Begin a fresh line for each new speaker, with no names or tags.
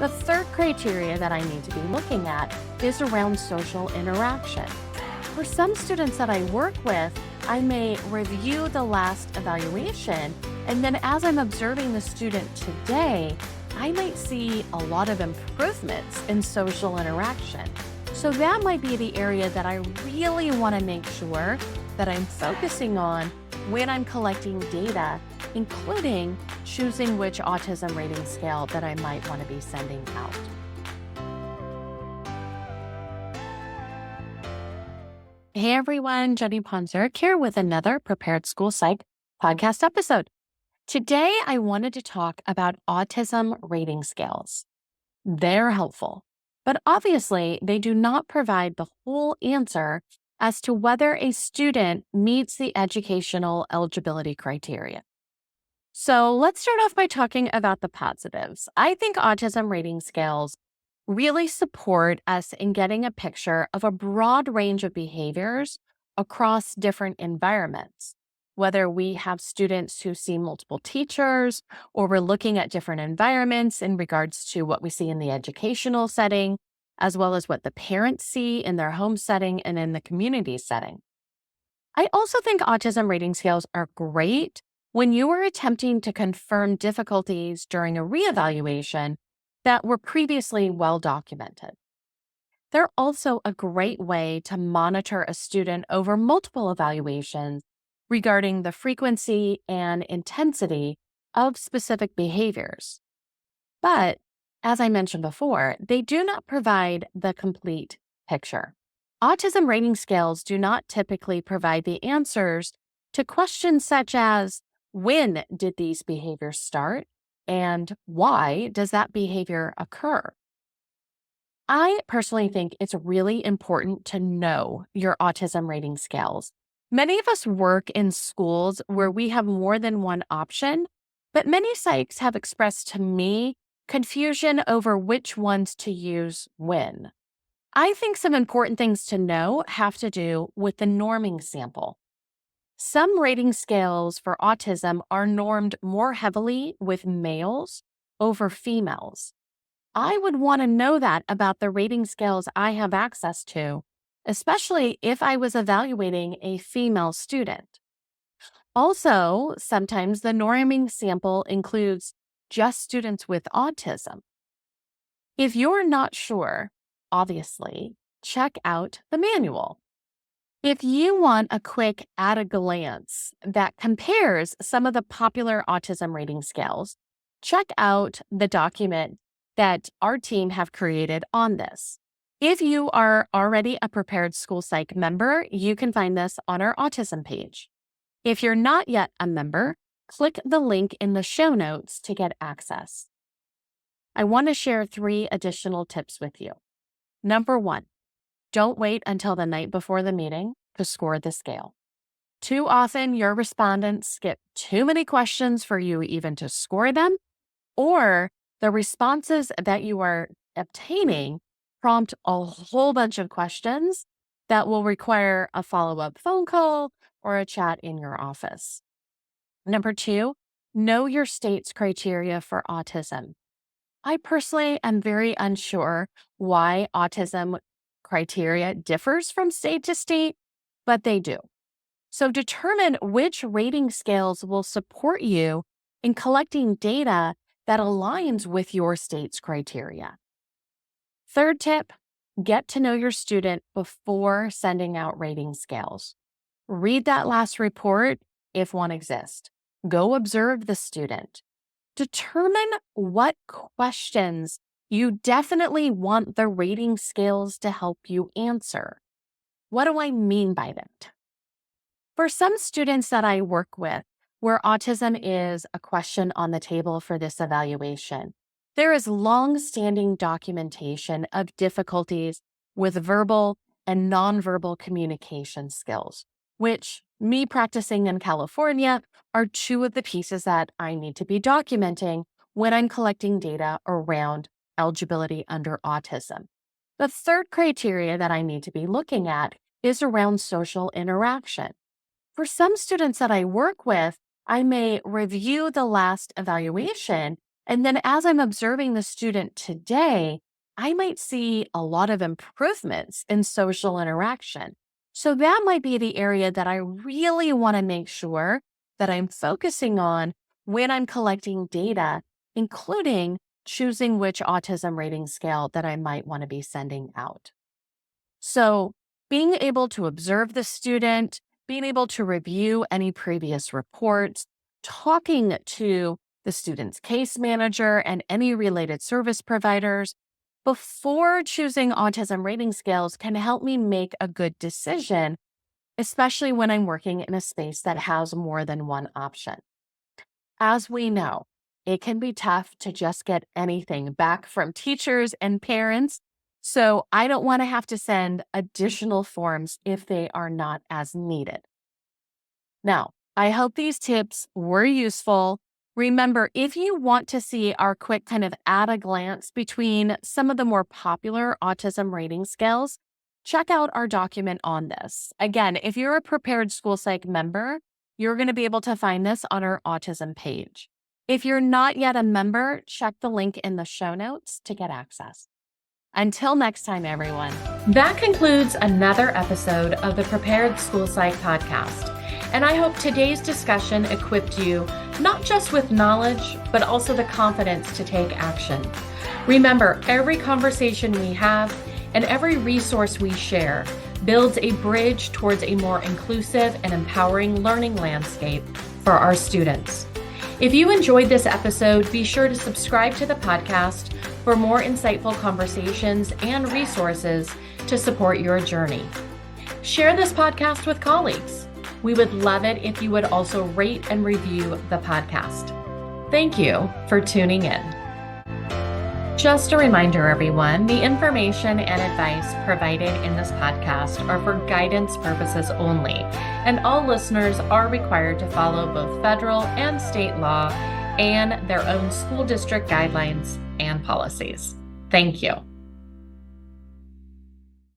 The third criteria that I need to be looking at is around social interaction. For some students that I work with, I may review the last evaluation, and then as I'm observing the student today, I might see a lot of improvements in social interaction. So that might be the area that I really want to make sure that I'm focusing on when I'm collecting data, including choosing which autism rating scale that I might want to be sending out. Hey everyone, Jenny Ponzuric here with another Prepared School Psych podcast episode. Today, I wanted to talk about autism rating scales. They're helpful, but obviously they do not provide the whole answer as to whether a student meets the educational eligibility criteria. So let's start off by talking about the positives. I think autism rating scales really support us in getting a picture of a broad range of behaviors across different environments. Whether we have students who see multiple teachers, or we're looking at different environments in regards to what we see in the educational setting, as well as what the parents see in their home setting and in the community setting. I also think autism rating scales are great when you are attempting to confirm difficulties during a reevaluation that were previously well documented. They're also a great way to monitor a student over multiple evaluations regarding the frequency and intensity of specific behaviors. But as I mentioned before, they do not provide the complete picture. Autism rating scales do not typically provide the answers to questions such as, when did these behaviors start and why does that behavior occur? I personally think it's really important to know your autism rating scales. Many of us work in schools where we have more than one option, but many psychs have expressed to me confusion over which ones to use when. I think some important things to know have to do with the norming sample. Some rating scales for autism are normed more heavily with males over females. I would want to know that about the rating scales I have access to, especially if I was evaluating a female student. Also, sometimes the norming sample includes just students with autism. If you're not sure, obviously, check out the manual. If you want a quick at a glance that compares some of the popular autism rating scales, check out the document that our team have created on this. If you are already a Prepared School Psych member, you can find this on our autism page. If you're not yet a member, click the link in the show notes to get access. I want to share 3 additional tips with you. Number 1, don't wait until the night before the meeting to score the scale. Too often, your respondents skip too many questions for you even to score them, or the responses that you are obtaining prompt a whole bunch of questions that will require a follow-up phone call or a chat in your office. Number 2, know your state's criteria for autism. I personally am very unsure why autism criteria differs from state to state, but they do. So determine which rating scales will support you in collecting data that aligns with your state's criteria. Third tip, get to know your student before sending out rating scales. Read that last report if one exists. Go observe the student. Determine what questions you definitely want the rating scales to help you answer. What do I mean by that? For some students that I work with, where autism is a question on the table for this evaluation, there is long-standing documentation of difficulties with verbal and nonverbal communication skills, which, me practicing in California, are 2 of the pieces that I need to be documenting when I'm collecting data around eligibility under autism. The third criteria that I need to be looking at is around social interaction. For some students that I work with, I may review the last evaluation, And then as I'm observing the student today, I might see a lot of improvements in social interaction. So that might be the area that I really want to make sure that I'm focusing on when I'm collecting data, including choosing which autism rating scale that I might want to be sending out. So, being able to observe the student, being able to review any previous reports, talking to the student's case manager and any related service providers before choosing autism rating scales can help me make a good decision, especially when I'm working in a space that has more than one option. As we know, it can be tough to just get anything back from teachers and parents. So I don't want to have to send additional forms if they are not as needed. Now, I hope these tips were useful. Remember, if you want to see our quick kind of at a glance between some of the more popular autism rating scales, check out our document on this. Again, if you're a Prepared School Psych member, you're going to be able to find this on our autism page. If you're not yet a member, check the link in the show notes to get access. Until next time, everyone. That concludes another episode of the Prepared School Psych podcast. And I hope today's discussion equipped you not just with knowledge, but also the confidence to take action. Remember, every conversation we have and every resource we share builds a bridge towards a more inclusive and empowering learning landscape for our students. If you enjoyed this episode, be sure to subscribe to the podcast for more insightful conversations and resources to support your journey. Share this podcast with colleagues. We would love it if you would also rate and review the podcast. Thank you for tuning in. Just a reminder, everyone, the information and advice provided in this podcast are for guidance purposes only, and all listeners are required to follow both federal and state law and their own school district guidelines and policies. Thank you.